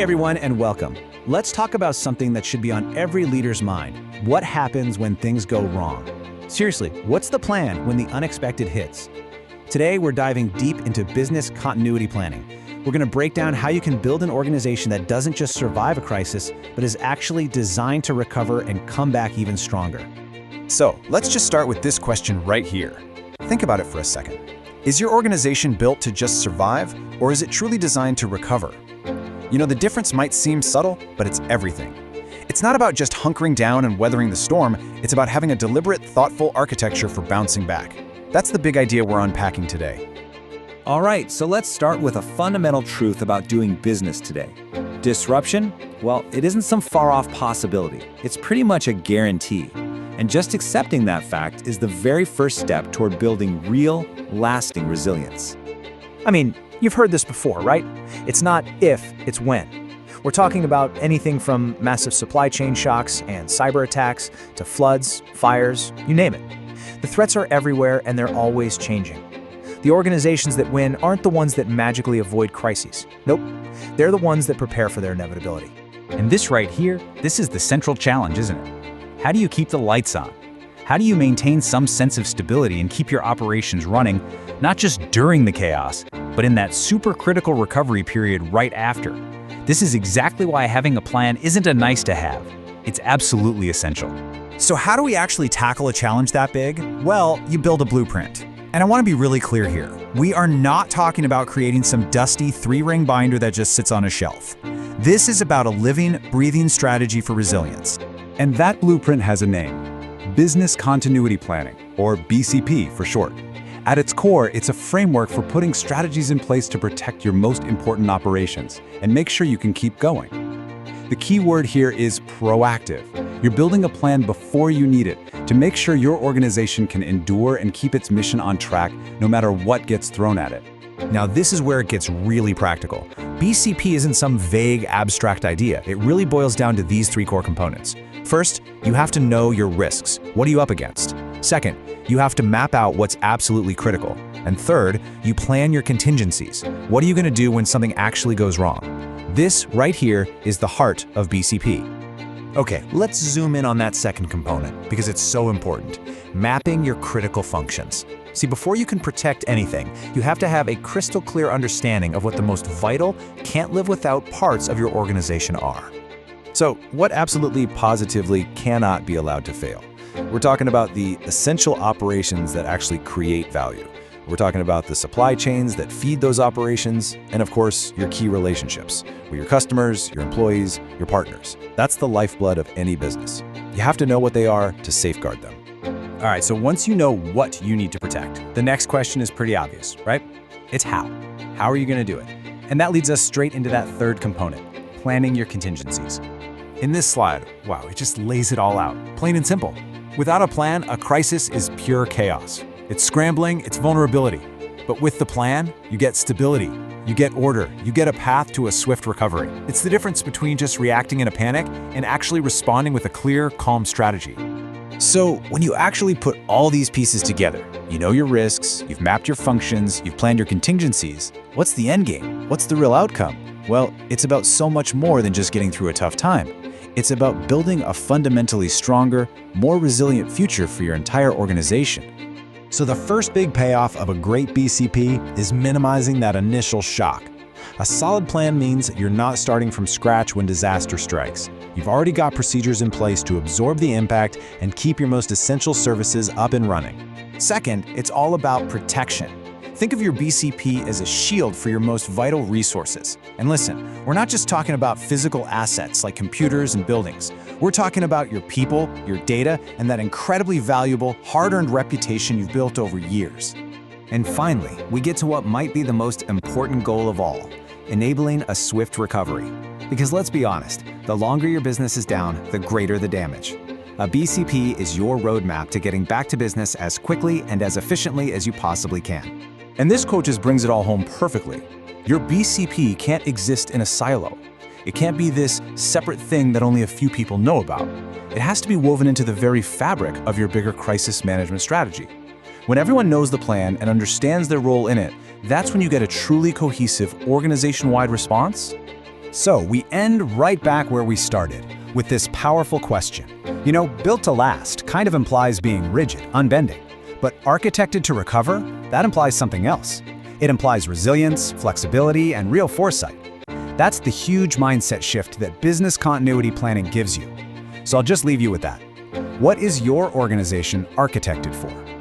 everyone, and welcome. Let's talk about something that should be on every leader's mind. What happens when things go wrong? Seriously, what's the plan when the unexpected hits? Today, we're diving deep into business continuity planning. We're going to break down how you can build an organization that doesn't just survive a crisis, but is actually designed to recover and come back even stronger. So, let's just start with this question right here. Think about it for a second. Is your organization built to just survive, or is it truly designed to recover? You know, the difference might seem subtle, but it's everything. It's not about just hunkering down and weathering the storm, it's about having a deliberate, thoughtful architecture for bouncing back. That's the big idea we're unpacking today. All right, so let's start with a fundamental truth about doing business today. Disruption? Well, it isn't some far-off possibility. It's pretty much a guarantee. And just accepting that fact is the very first step toward building real, lasting resilience. I mean, you've heard this before, right? It's not if, it's when. We're talking about anything from massive supply chain shocks and cyber attacks to floods, fires, you name it. The threats are everywhere and they're always changing. The organizations that win aren't the ones that magically avoid crises. Nope, they're the ones that prepare for their inevitability. And this right here, this is the central challenge, isn't it? How do you keep the lights on? How do you maintain some sense of stability and keep your operations running, not just during the chaos, but in that super critical recovery period right after? This is exactly why having a plan isn't a nice to have. It's absolutely essential. So how do we actually tackle a challenge that big? Well, you build a blueprint. And I want to be really clear here. We are not talking about creating some dusty 3-ring binder that just sits on a shelf. This is about a living, breathing strategy for resilience. And that blueprint has a name: Business Continuity Planning, or BCP for short. At its core, it's a framework for putting strategies in place to protect your most important operations and make sure you can keep going. The key word here is proactive. You're building a plan before you need it to make sure your organization can endure and keep its mission on track no matter what gets thrown at it. Now, this is where it gets really practical. BCP isn't some vague, abstract idea. It really boils down to these 3 core components. First, you have to know your risks. What are you up against? Second, you have to map out what's absolutely critical. And third, you plan your contingencies. What are you going to do when something actually goes wrong? This right here is the heart of BCP. Okay, let's zoom in on that second component because it's so important. Mapping your critical functions. See, before you can protect anything, you have to have a crystal clear understanding of what the most vital, can't live without parts of your organization are. So, what absolutely positively cannot be allowed to fail? We're talking about the essential operations that actually create value. We're talking about the supply chains that feed those operations, and of course, your key relationships with your customers, your employees, your partners. That's the lifeblood of any business. You have to know what they are to safeguard them. All right, so once you know what you need to protect, the next question is pretty obvious, right? It's how. How are you going to do it? And that leads us straight into that third component, planning your contingencies. In this slide, wow, it just lays it all out, plain and simple. Without a plan, a crisis is pure chaos. It's scrambling, it's vulnerability. But with the plan, you get stability, you get order, you get a path to a swift recovery. It's the difference between just reacting in a panic and actually responding with a clear, calm strategy. So when you actually put all these pieces together, you know your risks, you've mapped your functions, you've planned your contingencies, what's the end game? What's the real outcome? Well, it's about so much more than just getting through a tough time. It's about building a fundamentally stronger, more resilient future for your entire organization. So the first big payoff of a great BCP is minimizing that initial shock. A solid plan means you're not starting from scratch when disaster strikes. You've already got procedures in place to absorb the impact and keep your most essential services up and running. Second, it's all about protection. Think of your BCP as a shield for your most vital resources. And listen, we're not just talking about physical assets like computers and buildings. We're talking about your people, your data, and that incredibly valuable, hard-earned reputation you've built over years. And finally, we get to what might be the most important goal of all, enabling a swift recovery. Because let's be honest, the longer your business is down, the greater the damage. A BCP is your roadmap to getting back to business as quickly and as efficiently as you possibly can. And this quote just brings it all home perfectly. Your BCP can't exist in a silo. It can't be this separate thing that only a few people know about. It has to be woven into the very fabric of your bigger crisis management strategy. When everyone knows the plan and understands their role in it, that's when you get a truly cohesive, organization-wide response. So we end right back where we started, with this powerful question. You know, built to last kind of implies being rigid, unbending. But architected to recover, that implies something else. It implies resilience, flexibility, and real foresight. That's the huge mindset shift that business continuity planning gives you. So I'll just leave you with that. What is your organization architected for?